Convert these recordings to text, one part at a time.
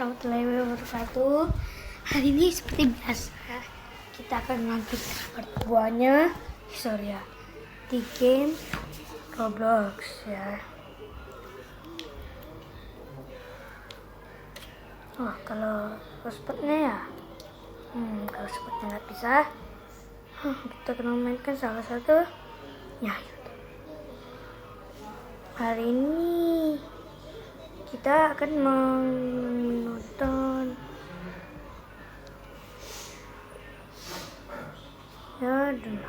Warahmatullahi wabarakatuh. Hari ini seperti biasa kita akan melanjutkan part 2-nya Historia di game Roblox ya. Oh, kalau spotnya ya, kalau spotnya nggak bisa, kita akan memainkan salah satu ya. Hari ini kita akan menonton ya dulu.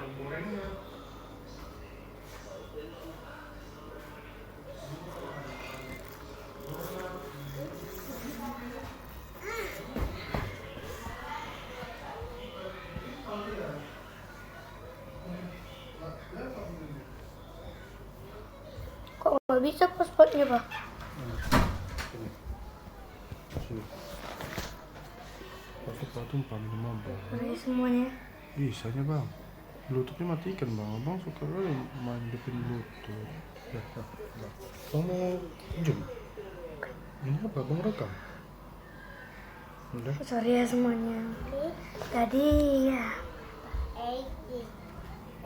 Kok nggak bisa spotnya, Pak? Sini. Pakai tumpah minum abang. Sorry semuanya. Bisanya bang. Bluetoothnya matikan bang. Abang suka kali main depan Bluetooth. Ya, bang. Bang mau pinjam? Ini apa? Bang rekam? Udah. Sorry ya semuanya. Tadi ya.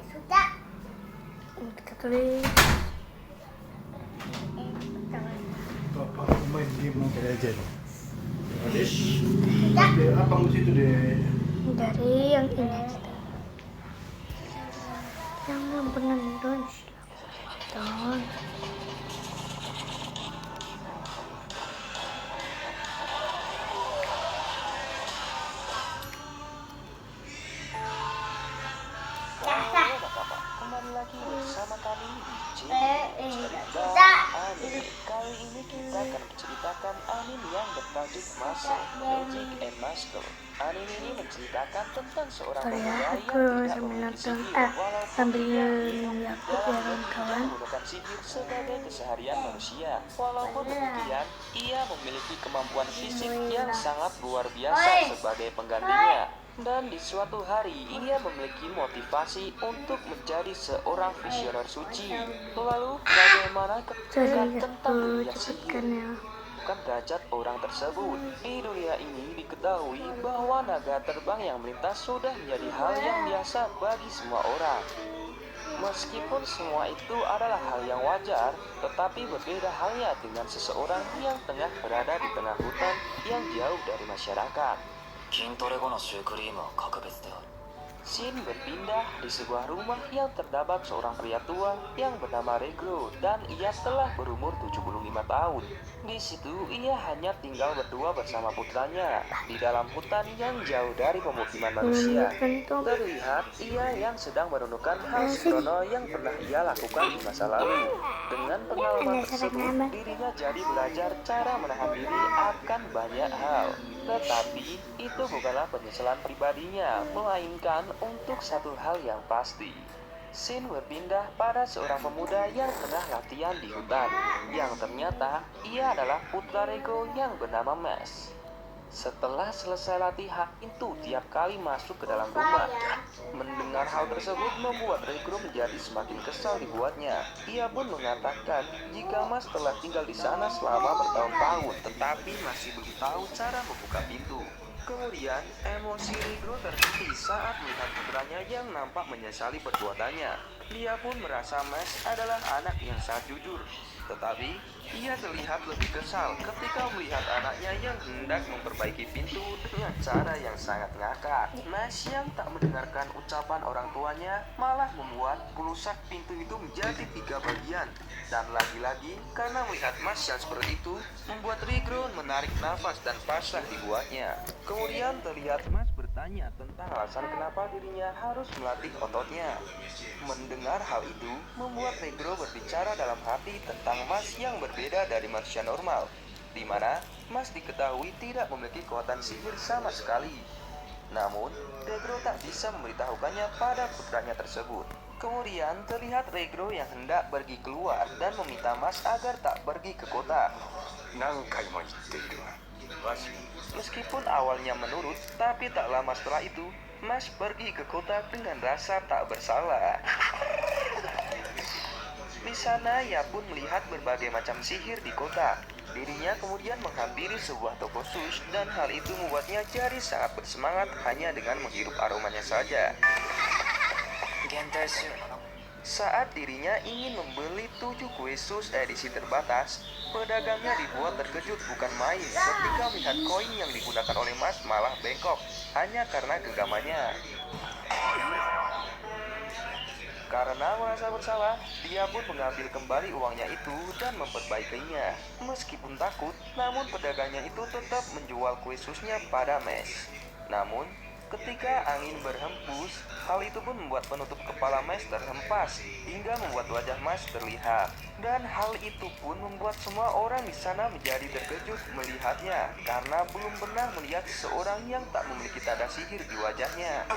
Sudah. Kita tulis. Bapak main game mau kayak aja nih. Adik. Apa di situ deh? Dari yang ini aja. Yang belum pernah nonton. Tonton. Kembali lagi bersama kami di Cerita Anime. Kali ini kita akan menceritakan anime yang bertajuk Muscle Magic and Master. Anime ini menceritakan tentang seorang pemuda yang tidak memiliki sihir sambil dalam kawan-kawan menggunakan sihir sebagai keseharian manusia. Walaupun demikian, ia memiliki kemampuan fisik yang sangat luar biasa sebagai penggantinya. Dan di suatu hari ia memiliki motivasi untuk menjadi seorang visioner suci. Lalu bagaimana ketika tentang dunia sihir? Bukan derajat orang tersebut. Di dunia ini diketahui bahwa naga terbang yang melintas sudah menjadi hal yang biasa bagi semua orang. Meskipun semua itu adalah hal yang wajar, tetapi berbeda halnya dengan seseorang yang tengah berada di tengah hutan yang jauh dari masyarakat. Shin berpindah di sebuah rumah yang terdapat seorang pria tua yang bernama Regro dan ia telah berumur 75 tahun. Di situ ia hanya tinggal berdua bersama putranya di dalam hutan yang jauh dari pemukiman manusia. Terlihat ia yang sedang merenungkan hal sembrono yang pernah ia lakukan di masa lalu. Dengan pengalaman tersebut, dirinya jadi belajar cara menahan diri akan banyak hal. Tetapi itu bukanlah penyesalan pribadinya, melainkan untuk satu hal yang pasti. Shin berpindah pada seorang pemuda yang tengah latihan di hutan, yang ternyata ia adalah putra Rego yang bernama Mes. Setelah selesai latihan, itu tiap kali masuk ke dalam rumah. Mendengar hal tersebut membuat Regro menjadi semakin kesal dibuatnya. Ia pun mengatakan jika Mas telah tinggal di sana selama bertahun-tahun, tetapi masih belum tahu cara membuka pintu. Kemudian, emosi Regro terhenti saat melihat putranya yang nampak menyesali perbuatannya. Dia pun merasa Mas adalah anak yang sangat jujur. Tetapi, ia terlihat lebih kesal ketika melihat anaknya yang hendak memperbaiki pintu dengan cara yang sangat ngakak. Mas yang tak mendengarkan ucapan orang tuanya malah membuat perusak pintu itu menjadi 3 bagian. Dan lagi-lagi, karena melihat Mas yang seperti itu, membuat Regro menarik nafas dan pasrah dibuatnya. Kemudian terlihat Mas bertanya tentang alasan kenapa dirinya harus melatih ototnya. Mendengar hal itu, membuat Regro berbicara dalam hati tentang Mas yang berbeda dari manusia normal, di mana Mas diketahui tidak memiliki kekuatan sihir sama sekali. Namun, Regro tak bisa memberitahukannya pada putranya tersebut. Kemudian terlihat Regro yang hendak pergi keluar dan meminta Mas agar tak pergi ke kota. Meskipun awalnya menurut, tapi tak lama setelah itu, Mas pergi ke kota dengan rasa tak bersalah. Di sana ia pun melihat berbagai macam sihir di kota. Dirinya kemudian menghampiri sebuah toko sus dan hal itu membuatnya jadi sangat bersemangat hanya dengan menghirup aromanya saja. Saat dirinya ingin membeli 7 kue sus edisi terbatas, pedagangnya dibuat terkejut bukan main ketika melihat koin yang digunakan oleh Mas malah bengkok hanya karena genggamannya. Karena merasa bersalah, dia pun mengambil kembali uangnya itu dan memperbaikinya. Meskipun takut, namun pedagangnya itu tetap menjual kue susnya pada Mes. Namun, ketika angin berhembus, hal itu pun membuat penutup kepala Mes terhempas hingga membuat wajah Mas terlihat. Dan hal itu pun membuat semua orang di sana menjadi terkejut melihatnya karena belum pernah melihat seseorang yang tak memiliki tanda sihir di wajahnya.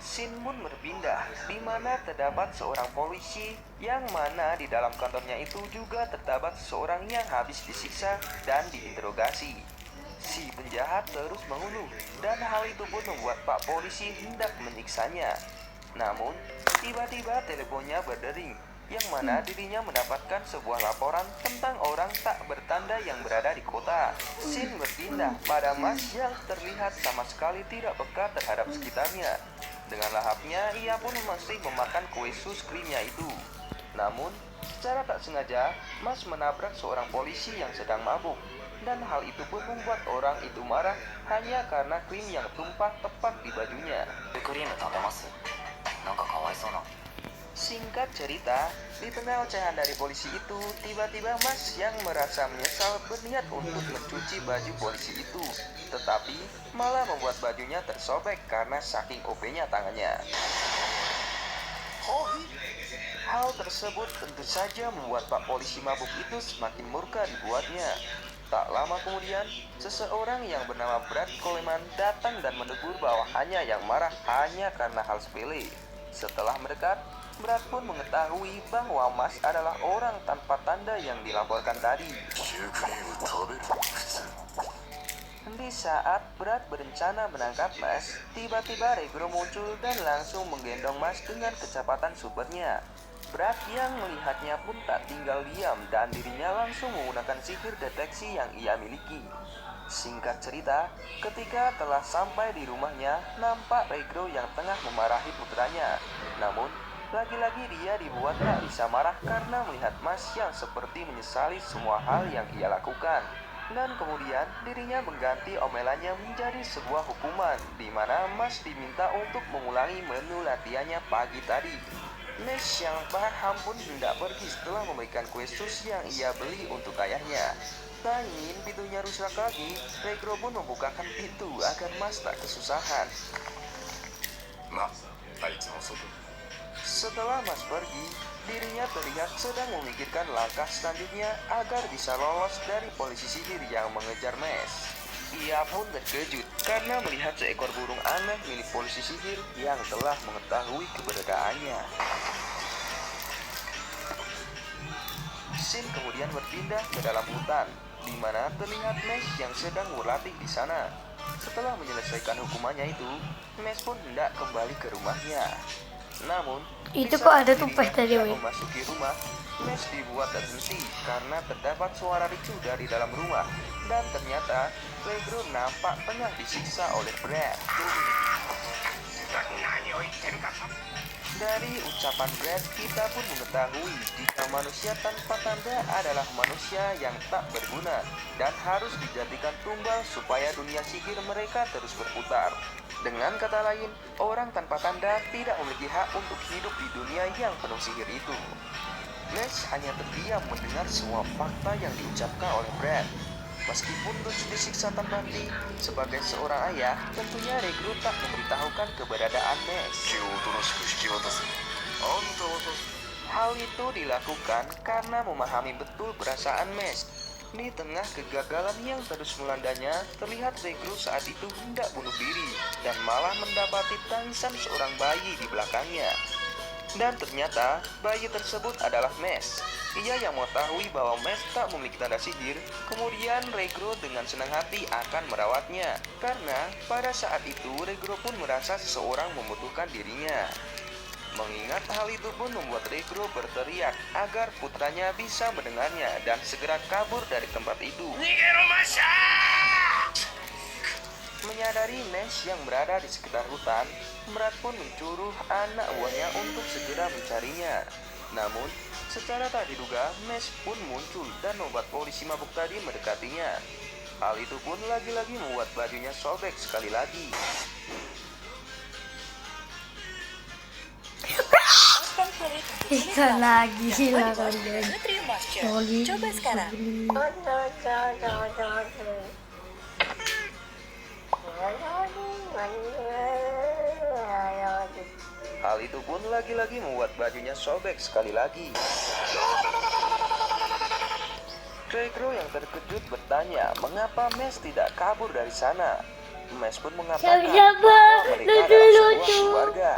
Scene pun berpindah, di mana terdapat seorang polisi yang mana di dalam kantornya itu juga terdapat seseorang yang habis disiksa dan diinterogasi. Si penjahat terus mengeluh dan hal itu pun membuat Pak Polisi hendak menyiksanya. Namun, tiba-tiba teleponnya berdering, yang mana dirinya mendapatkan sebuah laporan tentang orang tak bertanda yang berada di kota. Scene berpindah pada Mas yang terlihat sama sekali tidak peka terhadap sekitarnya. Dengan lahapnya, ia pun masih memakan kue sus krimnya itu. Namun, secara tak sengaja, Mas menabrak seorang polisi yang sedang mabuk. Dan hal itu pun membuat orang itu marah hanya karena krim yang tumpah tepat di bajunya. Singkat cerita, di tengah ocehan dari polisi itu, tiba-tiba Mas yang merasa menyesal berniat untuk mencuci baju polisi itu. Tetapi, malah membuat bajunya tersobek karena saking OP-nya tangannya. Hal tersebut tentu saja membuat Pak Polisi mabuk itu semakin murka dibuatnya. Tak lama kemudian, seseorang yang bernama Brad Coleman datang dan menegur bawahannya yang marah hanya karena hal sepele. Setelah mendekat, Brad pun mengetahui bahwa Mas adalah orang tanpa tanda yang dilaporkan tadi. Di saat Brad berencana menangkap Mas, tiba-tiba Regro muncul dan langsung menggendong Mas dengan kecepatan supernya. Brad yang melihatnya pun tak tinggal diam dan dirinya langsung menggunakan sihir deteksi yang ia miliki. Singkat cerita, ketika telah sampai di rumahnya, nampak Regro yang tengah memarahi putranya. Namun, lagi-lagi dia dibuat tak bisa marah karena melihat Mas yang seperti menyesali semua hal yang ia lakukan. Dan kemudian dirinya mengganti omelannya menjadi sebuah hukuman, di mana Mas diminta untuk mengulangi menu latihannya pagi tadi. Mes yang paham pun hendak pergi setelah memberikan kue sus yang ia beli untuk ayahnya. Tak ingin pintunya rusak lagi, Regro pun membukakan pintu agar Mas tak kesusahan. Setelah Mas pergi, dirinya terlihat sedang memikirkan langkah selanjutnya agar bisa lolos dari polisi sihir yang mengejar Mes. Ia pun terkejut karena melihat seekor burung aneh milik polisi sihir yang telah mengetahui keberadaannya. Scene kemudian berpindah ke dalam hutan, di mana terlihat Mes yang sedang berlatih di sana. Setelah menyelesaikan hukumannya itu, Mes pun hendak kembali ke rumahnya. Namun, Itu kok ada tumpah tadi, hendak weh? memasuki rumah, Mes dibuat terhenti karena terdapat suara ricuh dari dalam rumah. Dan ternyata, Regro nampak tengah disiksa oleh Brad. Dari ucapan Brad, kita pun mengetahui jika manusia tanpa tanda adalah manusia yang tak berguna dan harus dijadikan tumbal supaya dunia sihir mereka terus berputar. Dengan kata lain, orang tanpa tanda tidak memiliki hak untuk hidup di dunia yang penuh sihir itu. Mes hanya terdiam mendengar semua fakta yang diucapkan oleh Brad. Meskipun terus disiksa tanpa henti, sebagai seorang ayah, tentunya Regro tak memberitahukan keberadaan Mes. Hal itu dilakukan karena memahami betul perasaan Mes. Di tengah kegagalan yang terus melandanya, terlihat Regro saat itu hendak bunuh diri dan malah mendapati tangisan seorang bayi di belakangnya. Dan ternyata bayi tersebut adalah Mes. Ia yang mengetahui bahwa Mes tak memiliki tanda sihir. Kemudian Regro dengan senang hati akan merawatnya, karena pada saat itu Regro pun merasa seseorang membutuhkan dirinya. Mengingat hal itu pun membuat Regro berteriak agar putranya bisa mendengarnya dan segera kabur dari tempat itu. Menyadari Mesh yang berada di sekitar hutan, Berat pun menyuruh anak buahnya untuk segera mencarinya. Namun, secara tak diduga, Mesh pun muncul dan membuat polisi mabuk tadi mendekatinya. Hal itu pun lagi-lagi membuat bajunya sobek sekali lagi. Bisa lagi silakan guys. Oli. Coba sekarang. Hal itu pun lagi-lagi membuat bajunya sobek sekali lagi. Regro yang terkejut bertanya mengapa Mesh tidak kabur dari sana. Mesh pun mengatakan bahwa mereka adalah sebuah keluarga.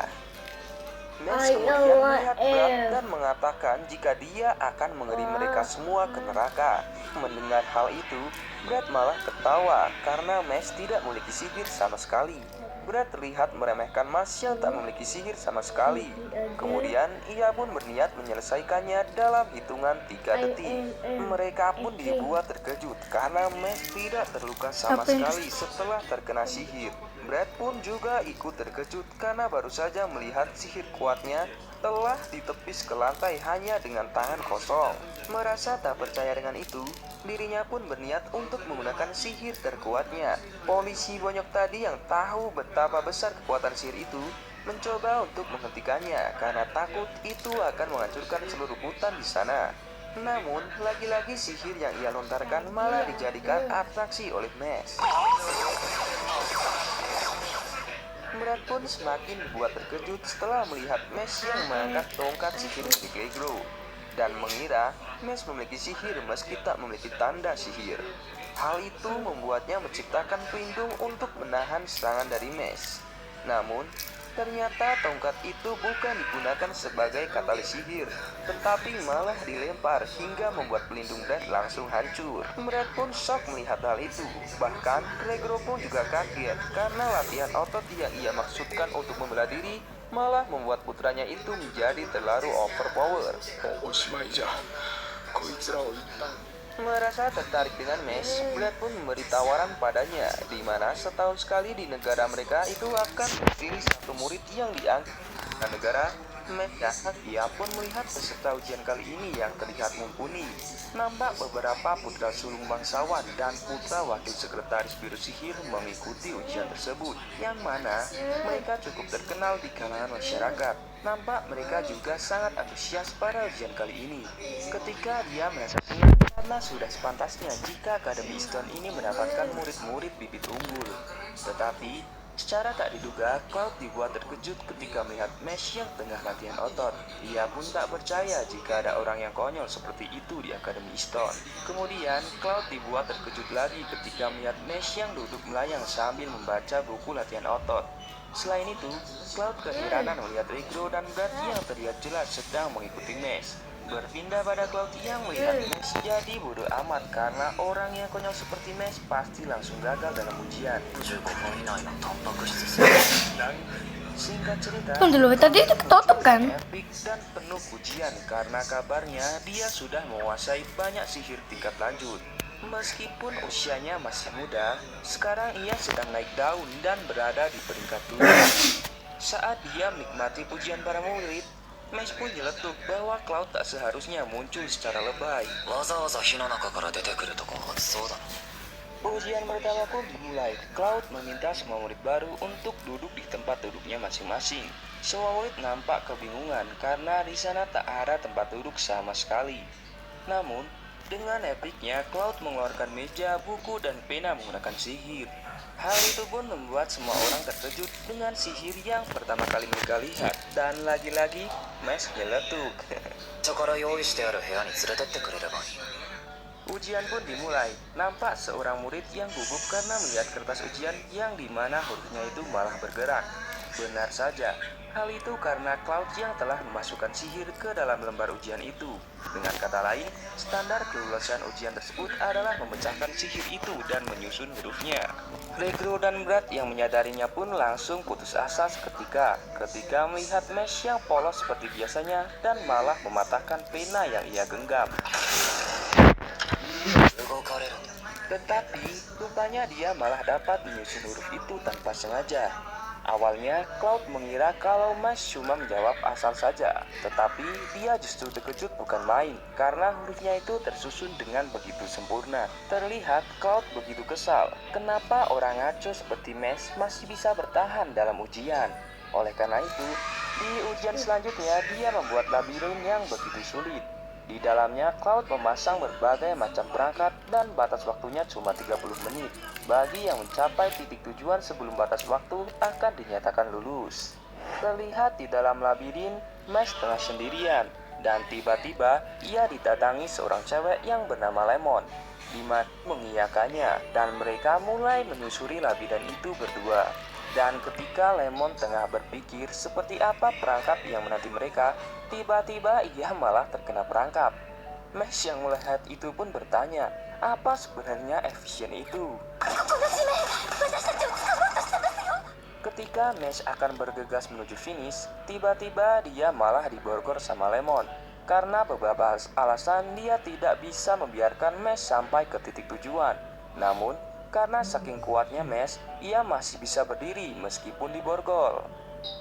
Mesh kemudian melihat Brad dan mengatakan jika dia akan mengeri mereka semua ke neraka. Mendengar hal itu, Brad malah ketawa karena Mesh tidak memiliki sihir sama sekali. Brad terlihat meremehkan Mesh yang tak memiliki sihir sama sekali. Kemudian ia pun berniat menyelesaikannya dalam hitungan 3 detik. Mereka pun dibuat terkejut karena Mesh tidak terluka sama sekali setelah terkena sihir. Brad pun juga ikut terkejut karena baru saja melihat sihir kuatnya telah ditepis ke lantai hanya dengan tangan kosong. Merasa tak percaya dengan itu, dirinya pun berniat untuk menggunakan sihir terkuatnya. Polisi bonyok tadi yang tahu betapa besar kekuatan sihir itu mencoba untuk menghentikannya karena takut itu akan menghancurkan seluruh hutan di sana. Namun, lagi-lagi sihir yang ia lontarkan malah dijadikan atraksi oleh Mesh. Berat pun semakin dibuat terkejut setelah melihat Mesh yang mengangkat tongkat sihir milik Regro dan mengira Mesh memiliki sihir meski tak memiliki tanda sihir. Hal itu membuatnya menciptakan pelindung untuk menahan serangan dari Mesh. Namun, ternyata tongkat itu bukan digunakan sebagai katalis sihir, tetapi malah dilempar hingga membuat pelindung Brad langsung hancur. Brad pun shock melihat hal itu. Bahkan, Regro pun juga kaget karena latihan otot yang ia maksudkan untuk membela diri malah membuat putranya itu menjadi terlalu overpower. Merasa tertarik dengan Mesh, Brad pun memberi tawaran padanya, di mana setahun sekali di negara mereka itu akan terpilih satu murid yang diangkat ke negara Mesh. Ia pun melihat peserta ujian kali ini yang terlihat mumpuni. Nampak beberapa putra sulung bangsawan dan putra wakil sekretaris Biro Sihir mengikuti ujian tersebut, yang mana mereka cukup terkenal di kalangan masyarakat. Nampak mereka juga sangat antusias pada ujian kali ini. Ketika dia merasa senang karena sudah sepantasnya jika Akademi Stone ini mendapatkan murid-murid bibit unggul. Tetapi, secara tak diduga, Cloud dibuat terkejut ketika melihat Mesh yang tengah latihan otot. Ia pun tak percaya jika ada orang yang konyol seperti itu di Akademi Stone. Kemudian, Cloud dibuat terkejut lagi ketika melihat Mesh yang duduk melayang sambil membaca buku latihan otot. Selain itu, Cloud keheranan melihat Regro dan Brad yang terlihat jelas sedang mengikuti Mesh. Berpindah pada Cloud yang melihat Mesh jadi bodoh amat karena orang yang konyol seperti Mesh pasti langsung gagal dalam ujian. Singkat cerita, Dulu tadi itu ketutup kan? epic dan penuh pujian karena kabarnya dia sudah menguasai banyak sihir tingkat lanjut. Meskipun usianya masih muda, sekarang ia sedang naik daun dan berada di peringkat 2. Saat dia menikmati pujian para murid, Mesh pun nyeletuk bahwa Cloud tak seharusnya muncul secara lebay. Ujian pertama pun dimulai. Cloud meminta semua murid baru untuk duduk di tempat duduknya masing-masing. Semua murid nampak kebingungan karena di sana tak ada tempat duduk sama sekali. Namun, dengan epicnya, Cloud mengeluarkan meja, buku, dan pena menggunakan sihir. Hal itu pun membuat semua orang terkejut dengan sihir yang pertama kali mereka lihat. Dan lagi-lagi, Mesh nyeletuk. Ujian pun dimulai. Nampak seorang murid yang gugup karena melihat kertas ujian yang dimana hurufnya itu malah bergerak. Benar saja, hal itu karena Cloud yang telah memasukkan sihir ke dalam lembar ujian itu. Dengan kata lain, standar kelulusan ujian tersebut adalah memecahkan sihir itu dan menyusun hurufnya. Regro dan Brad yang menyadarinya pun langsung putus asa ketika melihat Mesh yang polos seperti biasanya dan malah mematahkan pena yang ia genggam. Tetapi, rupanya dia malah dapat menyusun huruf itu tanpa sengaja. Awalnya, Cloud mengira kalau Mesh cuma menjawab asal saja, tetapi dia justru terkejut bukan main, karena hurufnya itu tersusun dengan begitu sempurna. Terlihat Cloud begitu kesal, kenapa orang ngaco seperti Mesh masih bisa bertahan dalam ujian. Oleh karena itu, di ujian selanjutnya dia membuat labirin yang begitu sulit. Di dalamnya, Cloud memasang berbagai macam perangkat dan batas waktunya cuma 30 menit. Bagi yang mencapai titik tujuan sebelum batas waktu akan dinyatakan lulus. Terlihat di dalam labirin, Mesh tengah sendirian. Dan tiba-tiba, ia didatangi seorang cewek yang bernama Lemon. Dimas mengiyakannya, dan mereka mulai menyusuri labirin itu berdua. Dan ketika Lemon tengah berpikir seperti apa perangkap yang menanti mereka, tiba-tiba ia malah terkena perangkap. Mesh yang melihat itu pun bertanya, apa sebenarnya efisien itu? Ketika Mesh akan bergegas menuju finish, tiba-tiba dia malah diborgol sama Lemon. Karena beberapa alasan dia tidak bisa membiarkan Mesh sampai ke titik tujuan. Namun, karena saking kuatnya Mesh, ia masih bisa berdiri meskipun diborgol.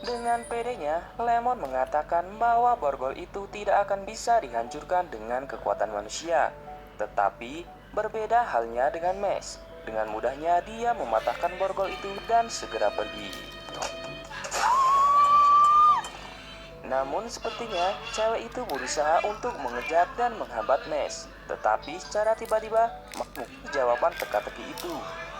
Dengan pedenya, Lemon mengatakan bahwa borgol itu tidak akan bisa dihancurkan dengan kekuatan manusia. Tetapi, berbeda halnya dengan Mesh. Dengan mudahnya dia mematahkan borgol itu dan segera pergi. Namun sepertinya cewek itu berusaha untuk mengejar dan menghambat Mesh. Tetapi secara tiba-tiba makmuk jawaban teka-teki itu.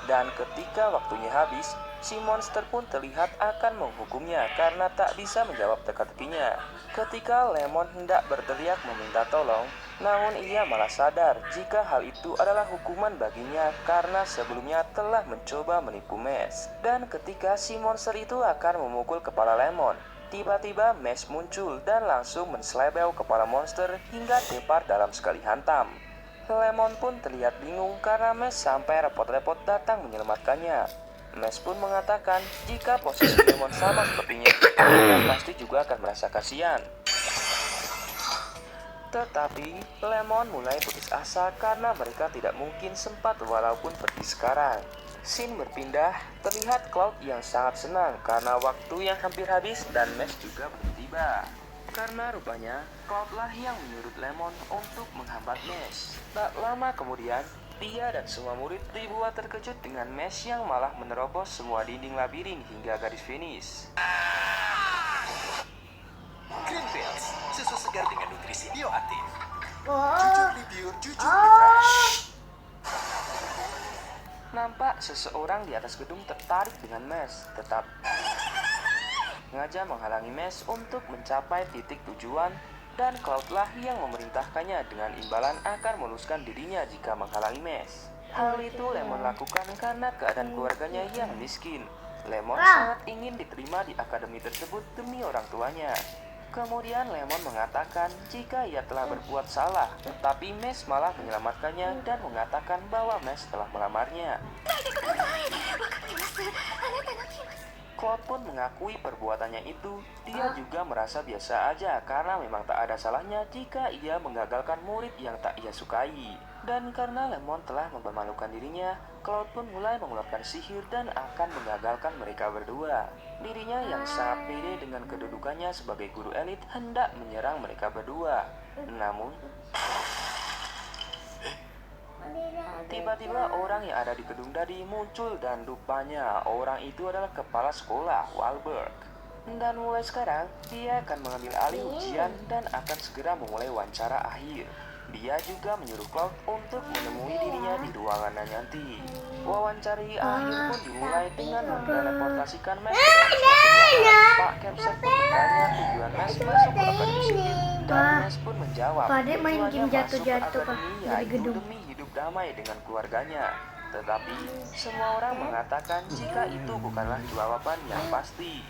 Dan ketika waktunya habis, si monster pun terlihat akan menghukumnya karena tak bisa menjawab teka-tekinya. Ketika Lemon hendak berteriak meminta tolong, namun ia malah sadar jika hal itu adalah hukuman baginya karena sebelumnya telah mencoba menipu Mesh. Dan ketika si monster itu akan memukul kepala Lemon, tiba-tiba Mesh muncul dan langsung menselebeu kepala monster hingga tepar dalam sekali hantam. Lemon pun terlihat bingung karena Mesh sampai repot-repot datang menyelamatkannya. Mesh pun mengatakan jika posisi Lemon sama sepertinya, dia pasti juga akan merasa kasihan. Tetapi Lemon mulai putus asa karena mereka tidak mungkin sempat walaupun pergi sekarang. Scene berpindah, terlihat Cloud yang sangat senang karena waktu yang hampir habis dan Mesh juga belum tiba. Karena rupanya Cloud lah yang menyuruh Lemon untuk menghambat Mesh. Tak lama kemudian, dia dan semua murid dibuat terkejut dengan Mesh yang malah menerobos semua dinding labirin hingga garis finish. Greenfields, susu segar dengan nutrisi bioaktif. Oh. Jujur liur, jujur refresh. Nampak seseorang di atas gedung tertarik dengan Mesh, tetap sengaja menghalangi Mesh untuk mencapai titik tujuan, dan Cloud lah yang memerintahkannya dengan imbalan akan meluluskan dirinya jika menghalangi Mesh. Hal itu Lemon lakukan karena keadaan keluarganya yang miskin. Lemon sangat ingin diterima di akademi tersebut demi orang tuanya. Kemudian Lemon mengatakan jika ia telah berbuat salah, tetapi Mesh malah menyelamatkannya dan mengatakan bahwa Mesh telah melamarnya. Cloud pun mengakui perbuatannya itu. Dia juga merasa biasa aja karena memang tak ada salahnya jika ia menggagalkan murid yang tak ia sukai. Dan karena Lemon telah mempermalukan dirinya, Cloud pun mulai mengeluarkan sihir dan akan menggagalkan mereka berdua. Dirinya yang sangat pede dengan kedudukannya sebagai guru elit hendak menyerang mereka berdua. Namun, tiba-tiba orang yang ada di gedung tadi muncul dan rupanya orang itu adalah kepala sekolah, Wahlberg. Dan mulai sekarang, dia akan mengambil alih ujian dan akan segera memulai wawancara akhir. Dia juga menyuruh Cloud untuk menemui dirinya di ruangannya nanti. Wawancari akhir pun dimulai dengan menteleportasikan Mesh ke dalam suatu ruangan. Pak Kemsek pun bertanya tujuan Mesh masuk ke akademi sihir, dan Mesh pun menjawab Pak Dek main tujuannya game masuk ke jatuh-jatuh akademi dari yaitu gedung. demi hidup damai dengan keluarganya. Tetapi semua orang mengatakan jika itu bukanlah jawaban yang pasti.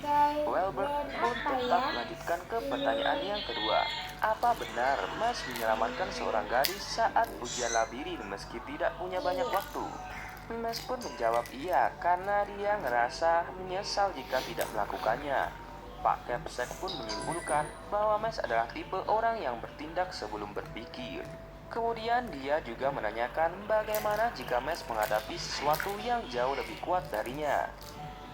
Welbert pun tetap melanjutkan ke pertanyaan yang kedua. Apa benar Mes menyelamatkan seorang gadis saat ujian labirin meski tidak punya banyak waktu? Mes pun menjawab iya karena dia ngerasa menyesal jika tidak melakukannya. Pak Kepsek pun menyimpulkan bahwa Mes adalah tipe orang yang bertindak sebelum berpikir. Kemudian dia juga menanyakan bagaimana jika Mes menghadapi sesuatu yang jauh lebih kuat darinya.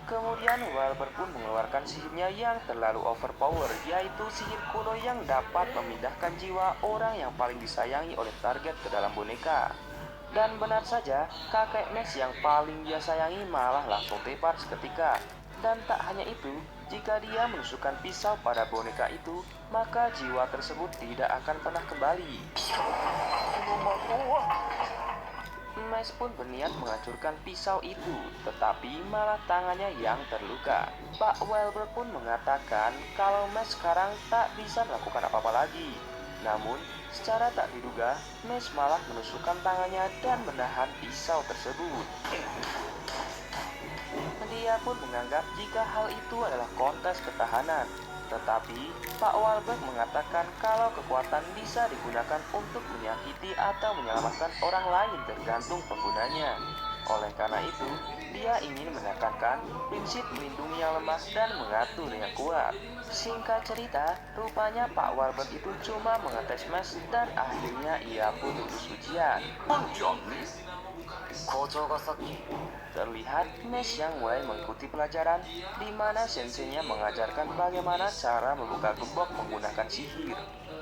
Kemudian Welber pun mengeluarkan sihirnya yang terlalu overpower, yaitu sihir kuno yang dapat memindahkan jiwa orang yang paling disayangi oleh target ke dalam boneka. Dan benar saja, kakek Mes yang paling dia sayangi malah langsung tepar seketika. Dan tak hanya itu, jika dia menusukkan pisau pada boneka itu, maka jiwa tersebut tidak akan pernah kembali. Mes pun berniat menghancurkan pisau itu, tetapi malah tangannya yang terluka. Pak Welber pun mengatakan kalau Mes sekarang tak bisa melakukan apa-apa lagi. Namun, secara tak diduga, Mes malah menusukkan tangannya dan menahan pisau tersebut. Dia pun menganggap jika hal itu adalah kontes ketahanan. Tetapi, Pak Wahlberg mengatakan kalau kekuatan bisa digunakan untuk menyakiti atau menyelamatkan orang lain tergantung penggunanya. Oleh karena itu, dia ingin menekankan prinsip melindungi yang lemah dan mengatur yang kuat. Singkat cerita, rupanya Pak Wahlberg itu cuma mengetes Mes dan akhirnya ia pun lulus ujian. Terlihat Mes yang mulai mengikuti pelajaran di mana senseinya mengajarkan bagaimana cara membuka gembok menggunakan sihir.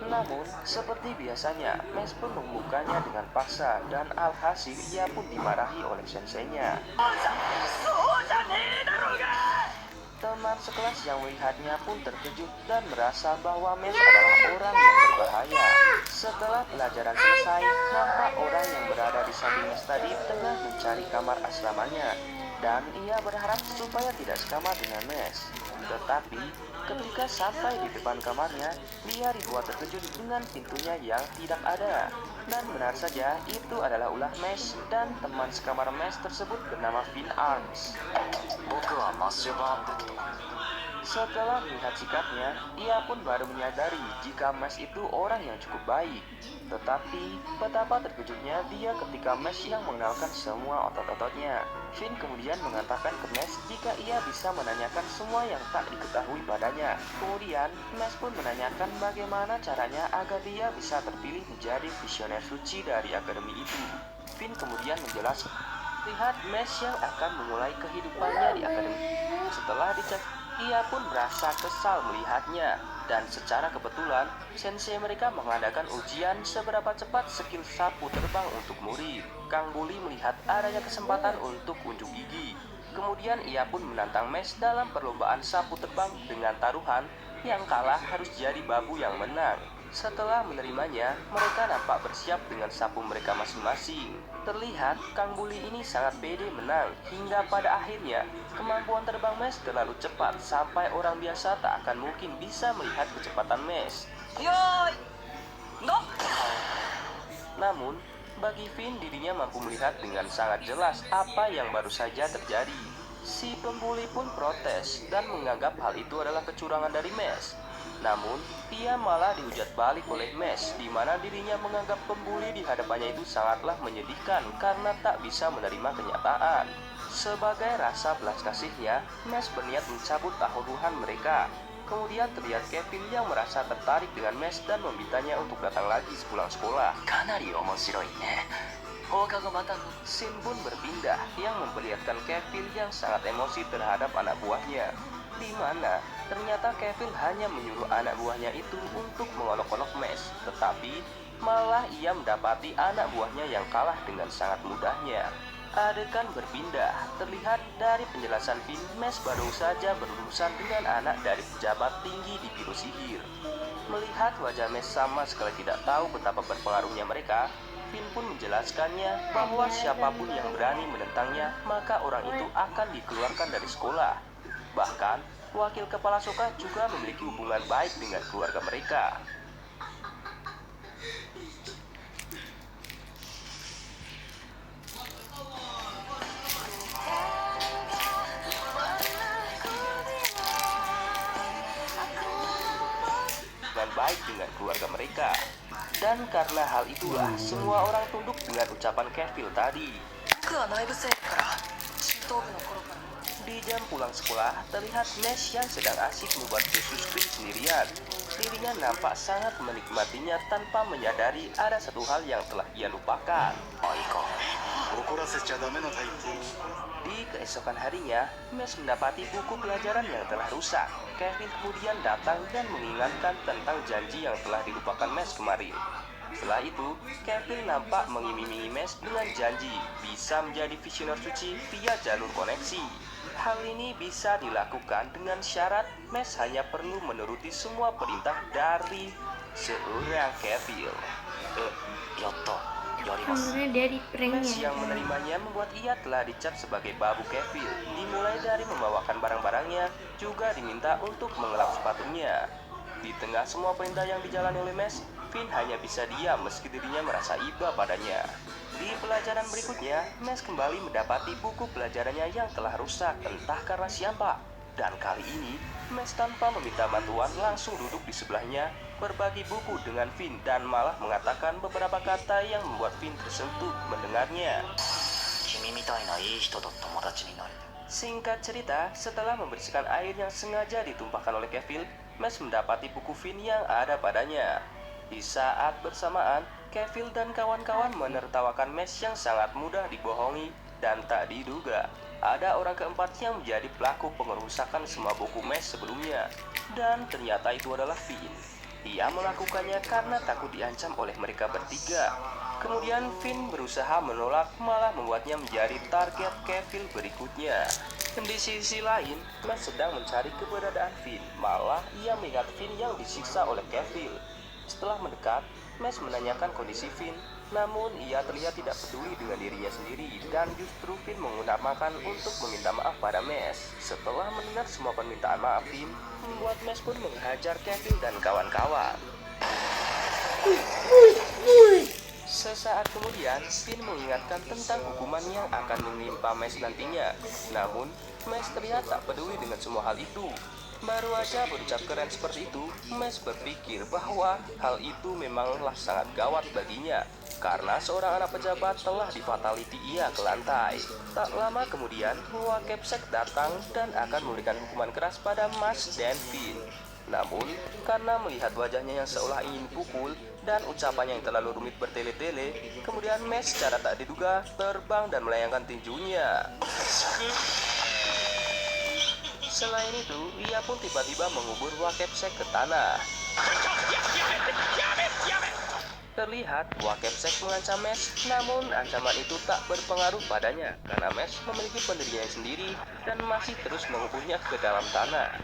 Namun, seperti biasanya, Mes pun membukanya dengan paksa dan alhasil ia pun dimarahi oleh senseinya. Teman sekelas yang melihatnya pun terkejut dan merasa bahwa Mes adalah orang yang berbahaya. Setelah pelajaran selesai, nampak orang yang berada di samping Mes tadi tengah mencari kamar asramanya, dan ia berharap supaya tidak sekamar dengan Mes. Tetapi, ketika sampai di depan kamarnya, dia dibuat terkejut dengan pintunya yang tidak ada. Dan benar saja, itu adalah ulah Mes, dan teman sekamar Mes tersebut bernama Finn Arms. Setelah melihat sikapnya, ia pun baru menyadari jika Mes itu orang yang cukup baik. Tetapi, betapa terkejutnya dia ketika Mes yang mengenalkan semua otot-ototnya. Finn kemudian mengatakan ke Mes jika ia bisa menanyakan semua yang tak diketahui padanya. Kemudian, Mes pun menanyakan bagaimana caranya agar dia bisa terpilih menjadi visioner suci dari akademi itu. Finn kemudian menjelaskan, lihat Mes yang akan memulai kehidupannya di akademi. Setelah dicek, ia pun merasa kesal melihatnya, dan secara kebetulan, sensei mereka mengadakan ujian seberapa cepat skill sapu terbang untuk murid. Kang Bully melihat adanya kesempatan untuk unjuk gigi. Kemudian ia pun menantang Mes dalam perlombaan sapu terbang dengan taruhan yang kalah harus jadi babu yang menang. Setelah menerimanya, mereka nampak bersiap dengan sapu mereka masing-masing. Terlihat Kang Bully ini sangat pede menang, hingga pada akhirnya kemampuan terbang Mes terlalu cepat sampai orang biasa tak akan mungkin bisa melihat kecepatan Mes. Namun, bagi Finn dirinya mampu melihat dengan sangat jelas apa yang baru saja terjadi. Si pembuli pun protes dan menganggap hal itu adalah kecurangan dari Mes. Namun, ia malah dihujat balik oleh Mes, di mana dirinya menganggap pembuli di hadapannya itu sangatlah menyedihkan karena tak bisa menerima kenyataan. Sebagai rasa belas kasihnya, Mes berniat mencabut taruhan mereka. Kemudian terlihat Kevin yang merasa tertarik dengan Mes dan memintanya untuk datang lagi sepulang sekolah. Scene pun berpindah yang memperlihatkan Kevin yang sangat emosi terhadap anak buahnya, di mana ternyata Kevin hanya menyuruh anak buahnya itu untuk mengolok-olok Mes, tetapi malah ia mendapati anak buahnya yang kalah dengan sangat mudahnya. Adegan berpindah, terlihat dari penjelasan Finn, Mes baru saja berurusan dengan anak dari pejabat tinggi di biro sihir. Melihat wajah Mes sama sekali tidak tahu betapa berpengaruhnya mereka, Finn pun menjelaskannya bahwa siapapun yang berani menentangnya, maka orang itu akan dikeluarkan dari sekolah. Bahkan, wakil kepala Soka juga memiliki hubungan baik dengan keluarga mereka. keluarga mereka. Dan karena hal itulah semua orang tunduk dengan ucapan Cavill tadi. 僕は内部生から中等部の頃から Di jam pulang sekolah, terlihat Mesh yang sedang asik membuat susu krim sendirian. Dirinya nampak sangat menikmatinya tanpa menyadari ada satu hal yang telah ia lupakan. 怒らせちゃダメなタイプ。 Di keesokan harinya, Mesh mendapati buku pelajaran yang telah rusak. Kevin kemudian datang dan mengingatkan tentang janji yang telah dilupakan Mesh kemarin. Setelah itu, Kevin nampak mengiming-imingi Mesh dengan janji bisa menjadi visioner suci via jalur koneksi. Hal ini bisa dilakukan dengan syarat Mesh hanya perlu menuruti semua perintah dari seorang Cavill. やった。やります。 Sebenarnya dari Mesh pranknya. yang menerimanya membuat ia telah dicap sebagai babu Cavill. Dimulai dari membawakan barang-barangnya, juga diminta untuk mengelap sepatunya. Di tengah semua perintah yang dijalani oleh Mesh, Finn hanya bisa diam meski dirinya merasa iba padanya. Di pelajaran berikutnya, Mesh kembali mendapati buku pelajarannya yang telah rusak entah karena siapa. Dan kali ini, Mesh tanpa meminta bantuan langsung duduk di sebelahnya, berbagi buku dengan Finn dan malah mengatakan beberapa kata yang membuat Finn tersentuh mendengarnya. 君みたいないい人と友達になれて。 Singkat cerita, setelah membersihkan air yang sengaja ditumpahkan oleh Cavill, Mesh mendapati buku Finn yang ada padanya. Di saat bersamaan, Cavill dan kawan-kawan menertawakan Mesh yang sangat mudah dibohongi dan tak diduga ada orang keempat yang menjadi pelaku pengerusakan semua buku Mesh sebelumnya. Dan ternyata itu adalah Finn. Ia melakukannya karena takut diancam oleh mereka bertiga. Kemudian Finn berusaha menolak, malah membuatnya menjadi target Cavill berikutnya. Di sisi lain, Mesh sedang mencari keberadaan Finn. Malah ia melihat Finn yang disiksa oleh Cavill. Setelah mendekat, Mesh menanyakan kondisi Finn, namun ia terlihat tidak peduli dengan dirinya sendiri dan justru Finn mengutamakan untuk meminta maaf pada Mesh. Setelah mendengar semua permintaan maaf Finn, membuat Mesh pun menghajar Cavill dan kawan-kawan. Sesaat kemudian, Finn mengingatkan tentang hukuman yang akan menimpa Mesh nantinya. Namun, Mesh terlihat tak peduli dengan semua hal itu. Baru aja berucap keren seperti itu, Mesh berpikir bahwa hal itu memanglah sangat gawat baginya. Karena seorang anak pejabat telah difataliti ia ke lantai. Tak lama kemudian, Wakepsek datang dan akan memberikan hukuman keras pada Mas dan Finn. Namun, karena melihat wajahnya yang seolah ingin pukul dan ucapannya yang terlalu rumit bertele-tele, kemudian Mesh secara tak diduga terbang dan melayangkan tinjunya. Selain itu, ia pun tiba-tiba mengubur Wakepsek ke tanah. Terlihat Wakepsek mengancam Mesh, namun ancaman itu tak berpengaruh padanya karena Mesh memiliki pendiriannya sendiri dan masih terus menguburnya ke dalam tanah.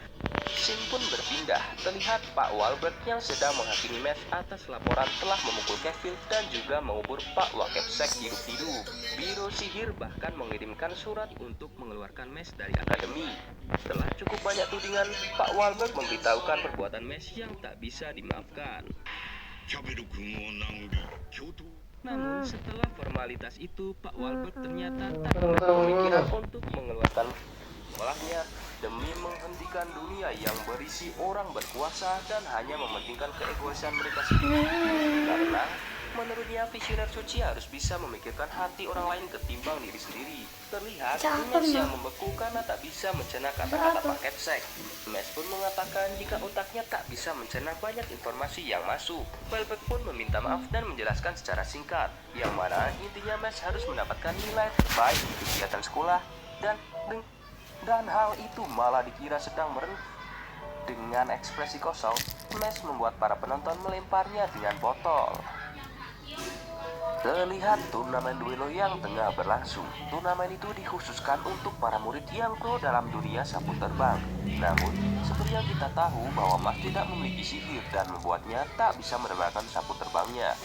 Scene pun berpindah, terlihat Pak Wahlberg yang sedang menghakimi Mesh atas laporan telah memukul Cavill dan juga mengubur Pak Wakepsek hidup-hidup. Biro sihir bahkan mengirimkan surat untuk mengeluarkan Mesh dari akademi. Setelah cukup banyak tudingan, Pak Wahlberg memberitahukan perbuatan Mesh yang tak bisa dimaafkan. Namun setelah formalitas itu, Pak Wahlberg ternyata tak berpemikiran untuk mengeluarkan sekolahnya demi menghentikan dunia yang berisi orang berkuasa dan hanya mementingkan keegoisan mereka sendiri. Karena menurutnya visioner suci harus bisa memikirkan hati orang lain ketimbang diri sendiri. Terlihat Mesh yang membeku karena tak bisa mencerna kata-kata Pak Wakepsek. Mesh pun mengatakan jika otaknya tak bisa mencerna banyak informasi yang masuk. Wahlberg pun meminta maaf dan menjelaskan secara singkat, yang mana intinya Mesh harus mendapatkan nilai terbaik di kegiatan sekolah dan hal itu malah dikira sedang Dengan ekspresi kosong, Mesh membuat para penonton melemparnya dengan botol. Terlihat turnamen duelo yang tengah berlangsung. Turnamen itu dikhususkan untuk para murid yang pro dalam dunia sapu terbang. Namun, seperti yang kita tahu bahwa Mas tidak memiliki sihir dan membuatnya tak bisa menerbangkan sapu terbangnya.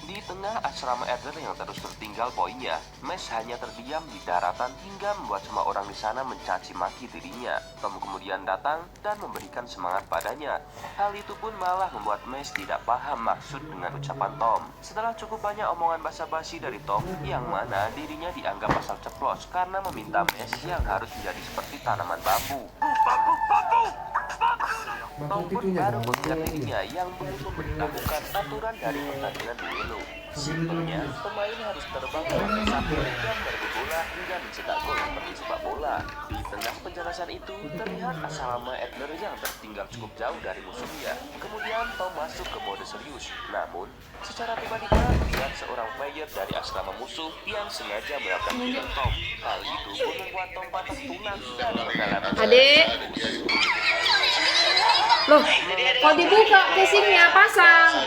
Di tengah asrama Adler yang terus tertinggal poinnya, Mesh hanya terdiam di daratan hingga membuat semua orang di sana mencaci maki dirinya. Tom kemudian datang dan memberikan semangat padanya. Hal itu pun malah membuat Mesh tidak paham maksud dengan ucapan Tom. Setelah cukup banyak omongan basa-basi dari Tom, yang mana dirinya dianggap asal ceplos karena meminta Mesh yang harus menjadi seperti tanaman bambu. Tom pun baru melihat dirinya yang belum memberitahukan aturan dari pertandingan duelo. Simpelnya, pemain harus terbang ke lantai satu dan merebut bola hingga mencetak gol seperti sepak bola. Di tengah penjelasan itu, terlihat Asrama Adler yang tertinggal cukup jauh dari musuhnya. Kemudian Tom masuk ke mode serius. Namun, secara tiba-tiba terlihat seorang player dari asrama musuh yang sengaja menabrak kaki Tom. Hal itu pun membuat Tom patah tulang dan mengalami Adik. Loh, kok dibuka casingnya pasang?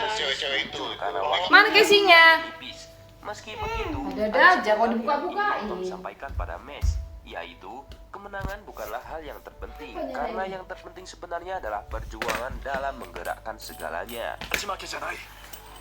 karena waktu Mana casingnya? tipis. Meski begitu, Ada aja kok dibuka-bukain. Tom sampaikan pada Mes, yaitu kemenangan bukanlah hal yang terpenting, karena yang terpenting sebenarnya adalah perjuangan dalam menggerakkan segalanya. 勝ち負けじゃない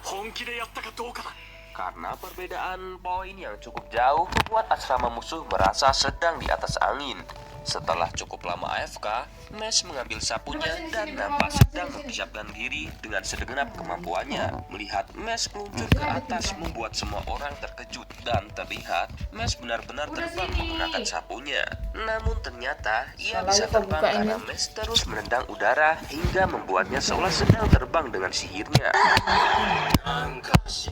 本気でやったかどうかだ Karena perbedaan poin yang cukup jauh membuat asrama musuh merasa sedang di atas angin. Setelah cukup lama AFK, Mes mengambil sapunya dan nampak sedang mempersiapkan diri dengan segenap kemampuannya. Melihat Mes meluncur ke atas membuat semua orang terkejut dan terlihat Mes benar-benar terbang menggunakan sapunya. Namun ternyata ia bisa terbang karena Mes terus menendang udara hingga membuatnya seolah sedang terbang dengan sihirnya.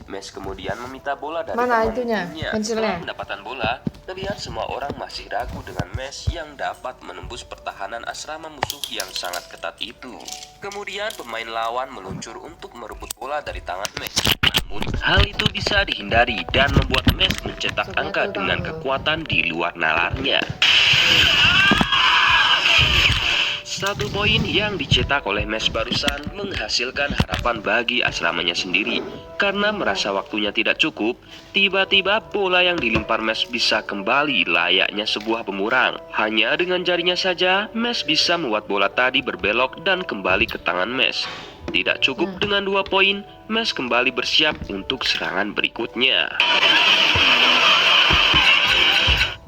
Mes kemudian meminta bola dari Mana teman itunya? timnya. Pensilnya? Setelah mendapatkan bola, terlihat semua orang masih ragu dengan Mes yang dapat menembus pertahanan asrama musuh yang sangat ketat itu. Kemudian pemain lawan meluncur untuk merebut bola dari tangan Mes. Namun hal itu bisa dihindari dan membuat Mes mencetak angka dengan kekuatan di luar nalarnya. Satu poin yang dicetak oleh Mes barusan menghasilkan harapan bagi asramanya sendiri. Karena merasa waktunya tidak cukup, tiba-tiba bola yang dilempar Mes bisa kembali layaknya sebuah bumerang. Hanya dengan jarinya saja, Mes bisa membuat bola tadi berbelok dan kembali ke tangan Mes. Tidak cukup dengan 2 poin, Mes kembali bersiap untuk serangan berikutnya.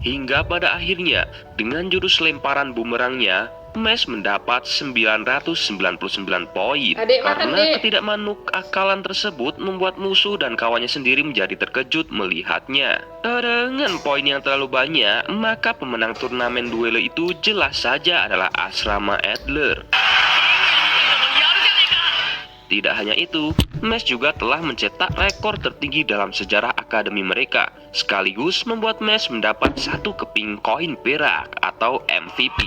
Hingga pada akhirnya, dengan jurus lemparan bumerangnya, Mes mendapat 999 poin. Adik, makan, Karena Dik. ketidakmanukakalan tersebut membuat musuh dan kawannya sendiri menjadi terkejut melihatnya. Dengan poin yang terlalu banyak, maka pemenang turnamen duel itu jelas saja adalah Asrama Adler. Tidak hanya itu, Mes juga telah mencetak rekor tertinggi dalam sejarah akademi mereka, sekaligus membuat Mes mendapat 1 keping koin perak atau MVP.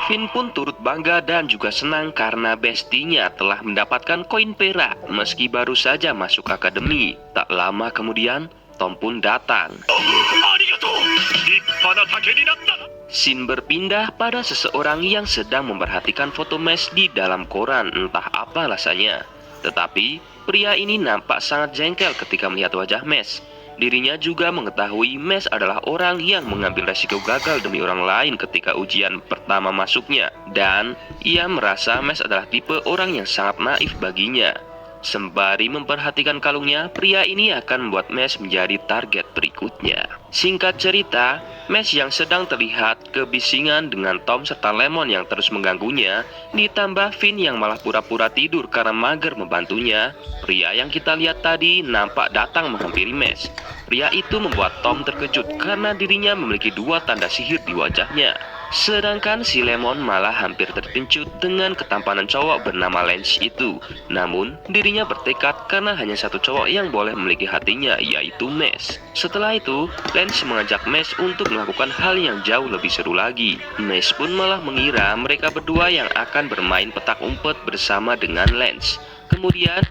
Finn pun turut bangga dan juga senang karena bestinya telah mendapatkan koin perak meski baru saja masuk akademi. Tak lama kemudian, Tom pun datang. ありがとう立派な竹になった Scene berpindah pada seseorang yang sedang memperhatikan foto Mes di dalam koran, entah apa alasannya. Tetapi, pria ini nampak sangat jengkel ketika melihat wajah Mes. Dirinya juga mengetahui Mes adalah orang yang mengambil resiko gagal demi orang lain ketika ujian pertama masuknya. Dan, ia merasa Mes adalah tipe orang yang sangat naif baginya. Sembari memperhatikan kalungnya, pria ini akan membuat Mes menjadi target berikutnya. Singkat cerita, Mes yang sedang terlihat kebisingan dengan Tom serta Lemon yang terus mengganggunya, ditambah Finn yang malah pura-pura tidur karena mager membantunya. Pria yang kita lihat tadi nampak datang menghampiri Mes. Pria itu membuat Tom terkejut karena dirinya memiliki 2 tanda sihir di wajahnya. Sedangkan si Lemon malah hampir terpincut dengan ketampanan cowok bernama Lance itu. Namun, dirinya bertekad karena hanya satu cowok yang boleh memiliki hatinya, yaitu Mes. Setelah itu, Lance mengajak Mes untuk melakukan hal yang jauh lebih seru lagi. Mes pun malah mengira mereka berdua yang akan bermain petak umpet bersama dengan Lance. Kemudian,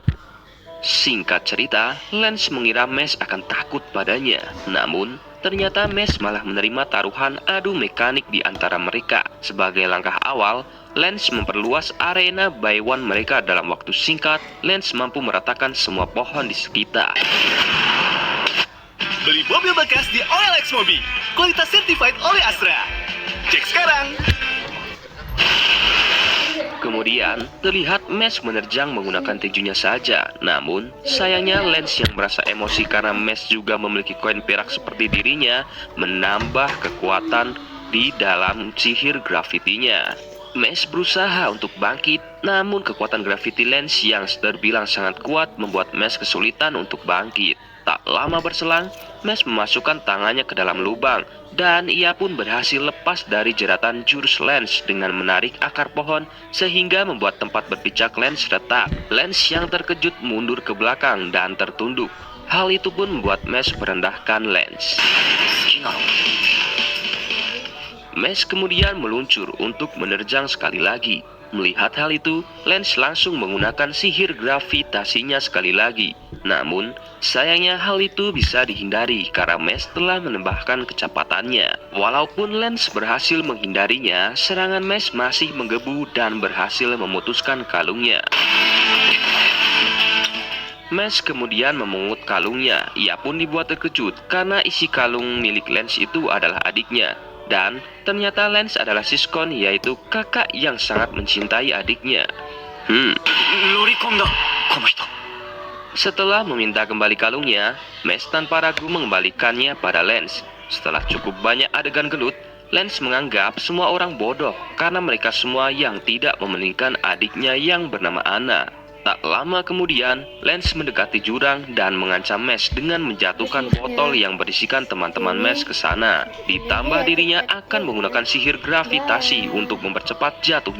singkat cerita, Lance mengira Mes akan takut padanya. Namun, ternyata Mes malah menerima taruhan adu mekanik di antara mereka. Sebagai langkah awal, Lance memperluas arena buy-one mereka dalam waktu singkat. Lance mampu meratakan semua pohon di sekitar. Beli mobil bekas di OLX Mobi kualitas certified oleh Astra. Cek sekarang. Kemudian, terlihat Mes menerjang menggunakan tinjunya saja. Namun, sayangnya Lance yang merasa emosi karena Mes juga memiliki koin perak seperti dirinya, menambah kekuatan di dalam sihir grafitinya. Mes berusaha untuk bangkit, namun kekuatan grafiti Lance yang terbilang sangat kuat membuat Mes kesulitan untuk bangkit. Tak lama berselang, Mes memasukkan tangannya ke dalam lubang dan ia pun berhasil lepas dari jeratan jurus Lance dengan menarik akar pohon sehingga membuat tempat berpijak Lance retak. Lance yang terkejut mundur ke belakang dan tertunduk. Hal itu pun membuat Mes merendahkan Lance. Mes kemudian meluncur untuk menerjang sekali lagi. Melihat hal itu, Lance langsung menggunakan sihir gravitasinya sekali lagi. Namun, sayangnya hal itu bisa dihindari karena Mes telah menambahkan kecepatannya. Walaupun Lance berhasil menghindarinya, serangan Mes masih menggebu dan berhasil memutuskan kalungnya. Mes kemudian memungut kalungnya. Ia pun dibuat terkejut karena isi kalung milik Lance itu adalah adiknya. Dan ternyata Lance adalah Siskon, yaitu kakak yang sangat mencintai adiknya. Setelah meminta kembali kalungnya, Mes tanpa ragu mengembalikannya pada Lance. Setelah cukup banyak adegan gelut, Lance menganggap semua orang bodoh karena mereka semua yang tidak mementingkan adiknya yang bernama Anna. Tak lama kemudian, Lance mendekati jurang dan mengancam Mes dengan menjatuhkan botol yang berisikan teman-teman Mes ke sana. Ditambah dirinya akan menggunakan sihir gravitasi untuk mempercepat jatuhnya